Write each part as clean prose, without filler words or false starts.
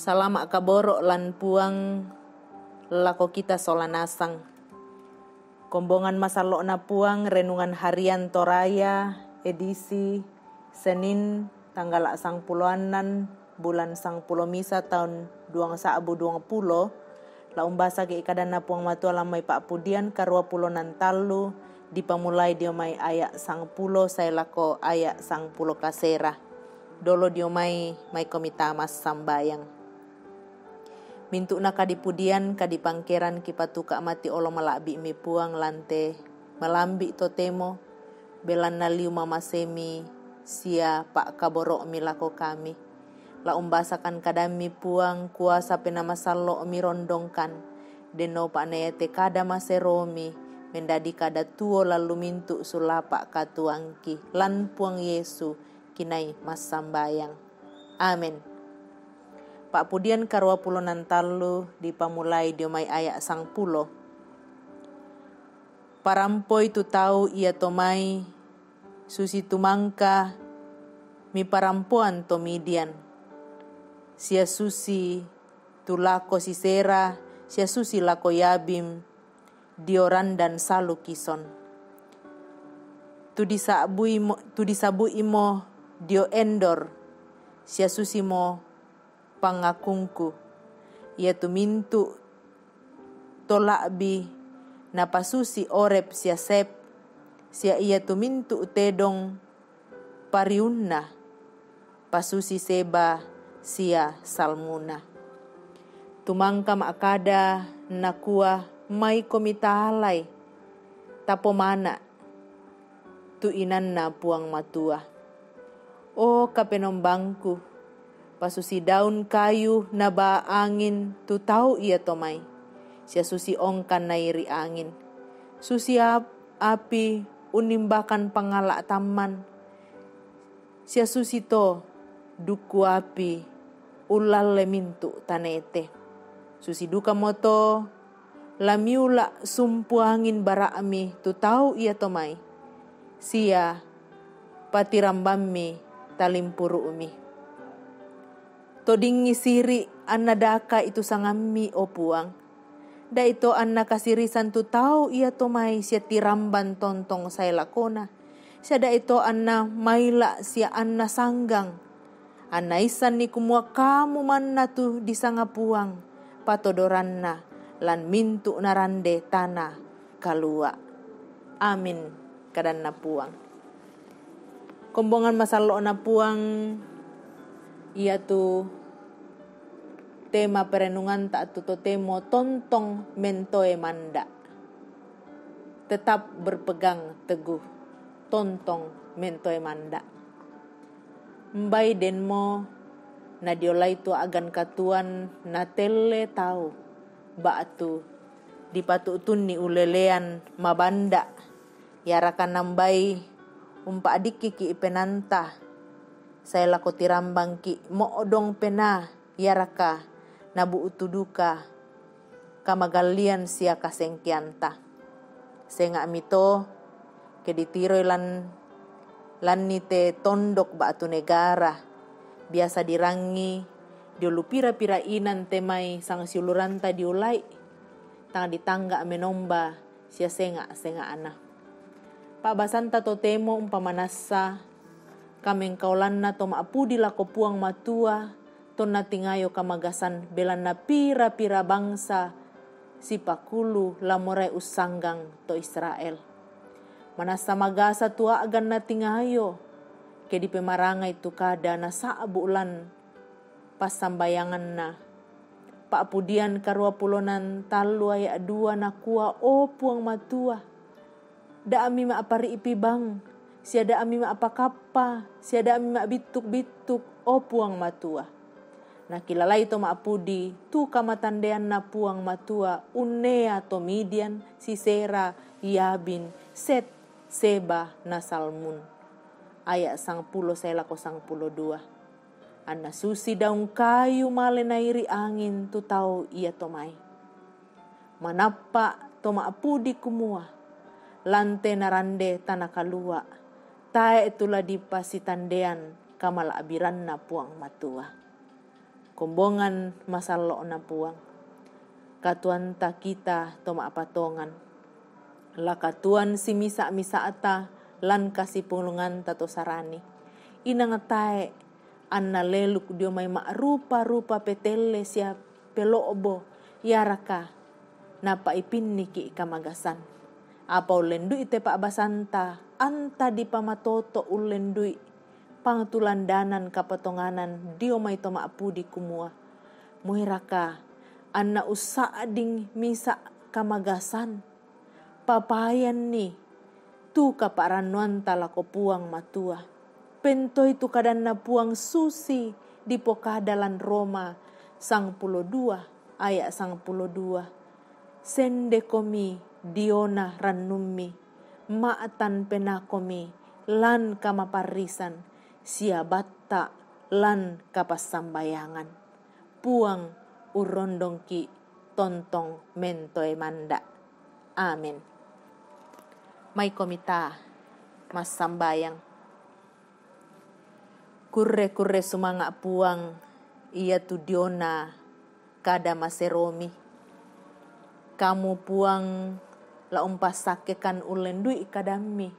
Salama kaboro lan puang lako kita solanasang. Kombongan masalo na puang renungan harian Toraya edisi Senin tanggal 10 bulan 10 misa tahun 2020. La umbasa ke ikadan na puang matua lamay paapudian karua pulo nantalu dipamulai diomay aya 10 say lako aya 10 kasera. Dolo diomay may komitamas sambayang. Mintu na kadipudian kadipangkeran kipatuka mati olo malabi mi puang lante malambi totemo belan na liu mamasemi sia pak kaboro milako kami. La umbasakan kadami puang kuasa penamasalo mirondongkan deno pak neete kada maseromi mendadi kada tuo lalu mintu sulapa katuangki lan puang Yesu kinai mas sambayang. Amin. Pak pudian karua pulo nantalu dipamulai diomay aya 10. Parampoi tu tau ia tomai susi tumangka mi parampuan tomidian. Sia susi tu lako sisera, sia susi lako yabim dioran dan salu kison. Tu disabui mo dio endor, sia susi mo pangakungku ia tumintu tolakbi napasusi orep sia sep sia ia tumintu tedong pariunna pasusi seba sia salmuna tumangka maakada nakua mai komita halai tapo mana tu inanna puang matua o kapenombangku pasusi daun kayu naba angin tu tau ia tomai sia susi ongkan nairi angin susi api unimbakan pangala taman sia susi to duku api ulal lemintu tanete susi duka moto lamiula sumpu angin barami tu tau ia tomai sia patirambami talimpuru umi todingi siri anna daka itu sangami o puang. Da ito anna kasirisan tu tau ia tomai sia tiramban tontong say lakona. Sia da ito anna maila sia anna sanggang. Anna isan ni kumua kamu manna tu di sanga puang. Patodoranna lan mintu narande tanah kalua. Amin kadan na puang. Kombongan masalo na puang ia tu tema perenungan tak tuto temo tontong mentoe manda. Tetap berpegang teguh tontong mentoe manda. Mbai denmo na diolai tu agan katuan na tele tau baatu dipatutun ni ulelean mabanda yarakan nambai umpa adiki ki ipenanta saya lako tirambang ki moodong pena yaraka nabu utuduka kamagalian sia kasengkianta senga mito keditiroy lan nite tondok batu negara biasa dirangi diulu pira-pira inan temai sang siuluranta diulai tang ditangga menomba sia senga ana pa basanta to temo umpamanasa kameng kaulanna to maapudi lako puang matua to natingayo kamagasan belan na pira-pira bangsa si pakulu lamorai usanggang to Israel. Manasa magasa tua agan natingayo kedi pemarangay tu kada na saabulan pasambayangan na paapudian karua pulonan talu aya 2 na kuwa o puang matua da ami maapari ipibang siada ami maapakapa, siada ami maabituk-bituk o puang matua. Nakilalay to maapudi, tu kamatandean na puang matua, unea tomidian, sisera, yabin, set, seba, na salmun. Aya 10 selako 12. Anna susi daun kayu male nairi angin tu tau ia tomai. Manapa to maapudi kumua, lante narande tanah kalua. Tae itulah dipasitandean kamala abiran na puang matua. kombongan masalo na puang. Katuan ta kita toma patongan. La katuan si misa ata lan kasih pulungan tato sarani. Ina ngatae anna leluk dio may rupa petele siya pelobo yaraka napa ipiniki kamagasan. Apa ulendui te pa basanta anta di pamatoto ulendui pangtulandanan kapatonganan dio may toma apudi kumua. Muhiraka anna usaading misa kamagasan papayan ni tu kaparanuan talako puang matua. Pento itu kadan na puang susi di pokadalan Roma 12 ayat 12. Sende komi diona ranumi maatan penakomi lan kamaparisan siabatta lan kapasambayangan. Puang urondongki tontong mentoe manda. Amin. May komita mas sambayang. Kurre sumanga puang iya tu diona kada maseromi. Kamu puang la umpasakekan ulendui kadami.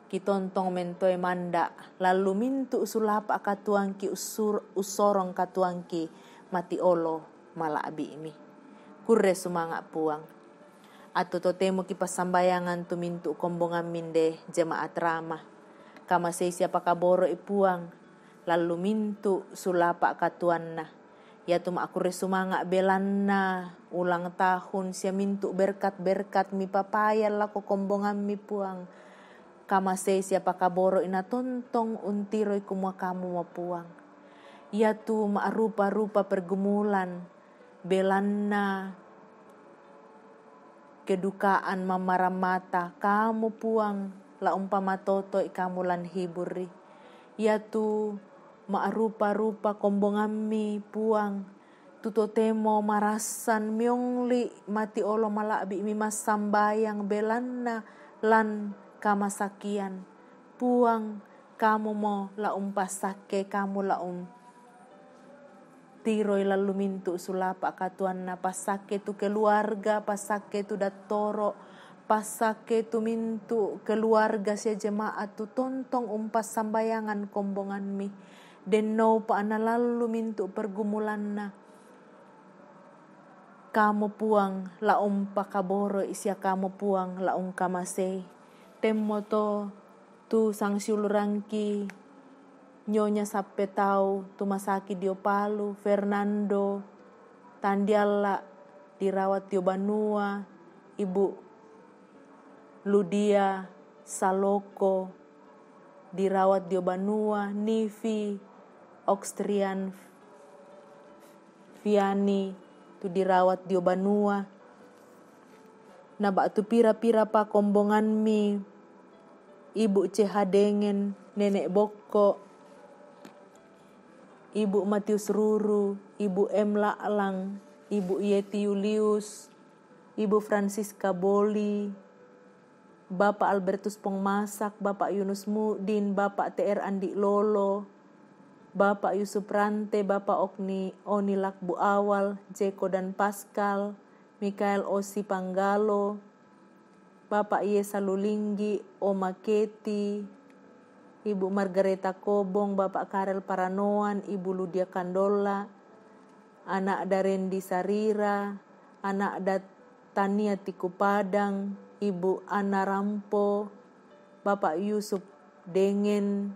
Kitontong mentoe manda lalu mintu sulapa katuangki usorong katuangki mati olo mala abi imi. Kurre sumanga puang. Ato totemo kipasambayangan tu mintu kombongan minde jemaat ramah. Kama sesia pakaboro ipuang lalu mintu sulapa katuanna. Ya tuma aku resumanga belanna ulang tahun sia mintu berkat mi papayal lako kombongan mi puang. Kama sesia pakaboro ina tontong untiroi kumua kamu ma puang. Ya tu rupa pergumulan belanna kedukaan mamaramata kamu puang la umpama toto kamu lan hiburi. Ya tu rupa kombongammi puang tutotemo marasan miongli mati olo malabi mimas sambayang belanna lan kamasakian puang kamu mo la umpasake kamu la tiroi lalu mintu sulapa katuan na pasake tu keluarga pasake tu datoro pasake tu mintu keluarga sia jemaat tu tontong umpas sambayangan kombongan mi den no pa ana lalu mintu pergumulanna kamu puang la umpa kaboro isia kamu puang la kamase temmoto tu sang siulurangki Nyonya sappe tau tumasaki dio Palu, Fernando, Tandialla dirawat dio Banua, Ibu Ludia, Saloko dirawat dio Banua, Nivi, Oxtrian, Viani tu dirawat dio Banua. Naba tu pira-pira pa kombongan mi, Ibu Cehadengen, Nenek Boko, Ibu Matius Ruru, Ibu M. La'lang, Ibu Yeti Julius, Ibu Francisca Boli, Bapak Albertus Pongmasak, Bapak Yunus Mudin, Bapak TR Andi Lolo, Bapak Yusuf Rante, Bapak Oni Lakbu Awal, Jeko dan Pascal, Mikael Osi Panggalo, Bapak Yesa Lulinggi, Oma Keti, Ibu Margareta Kobong, Bapak Karel Paranoan, Ibu Ludia Kandola, anak Darendi Sarira, anak Tania Tiku Padang, Ibu Ana Rampo, Bapak Yusuf Dengen,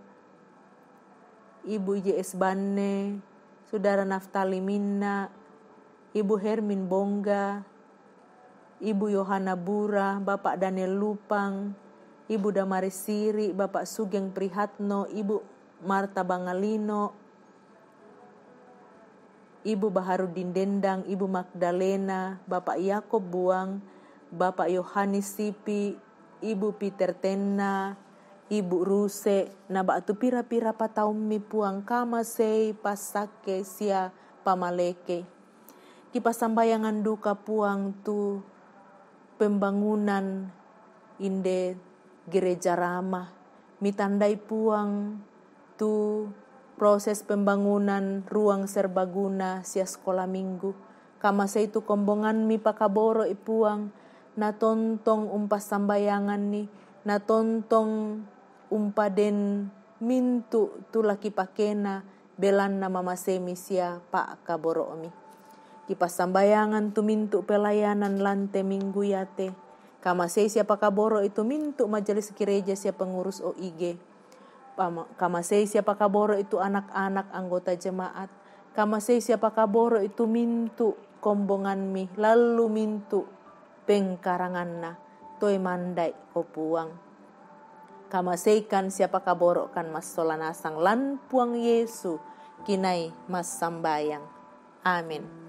Ibu JS Banne, Saudara Naftali Minna, Ibu Hermin Bongga, Ibu Yohana Bura, Bapak Daniel Lupang, Ibu Damaris Siri, Bapak Sugeng Prihatno, Ibu Marta Bangalino, Ibu Baharudin Dendang, Ibu Magdalena, Bapak Yakob Buang, Bapak Yohanis Sipi, Ibu Peter Tenna, Ibu Ruse, naba tu pira-pira pataumi puang kamasei pasake sia pamaleke. Kipasambayangan duka puang tu pembangunan inde gereja ramah, mitandai puang tu proses pembangunan ruang serbaguna sia sekolah minggu. Kamasay tu kombongan mi pakaboro ipuang, na tontong umpas sambayangan ni, na tontong umpaden mintu tulaki pakena, belan na mamasemi sia pak kaboro mi. Kipas sambayangan tu mintu pelayanan lante minggu yate. Kamasay siapa kaboro itu mintu majelis gereja siapa pengurus OIG. Kamasay siapa kaboro itu anak-anak anggota jemaat. Kamasay siapa kaboro itu mintu kombongan mi lalu mintu pengkarangan na toy mandai opuang. Kamasay kan siapa kaboro kan mas solanasang lan puang Yesu kinai mas sambayang. Amin.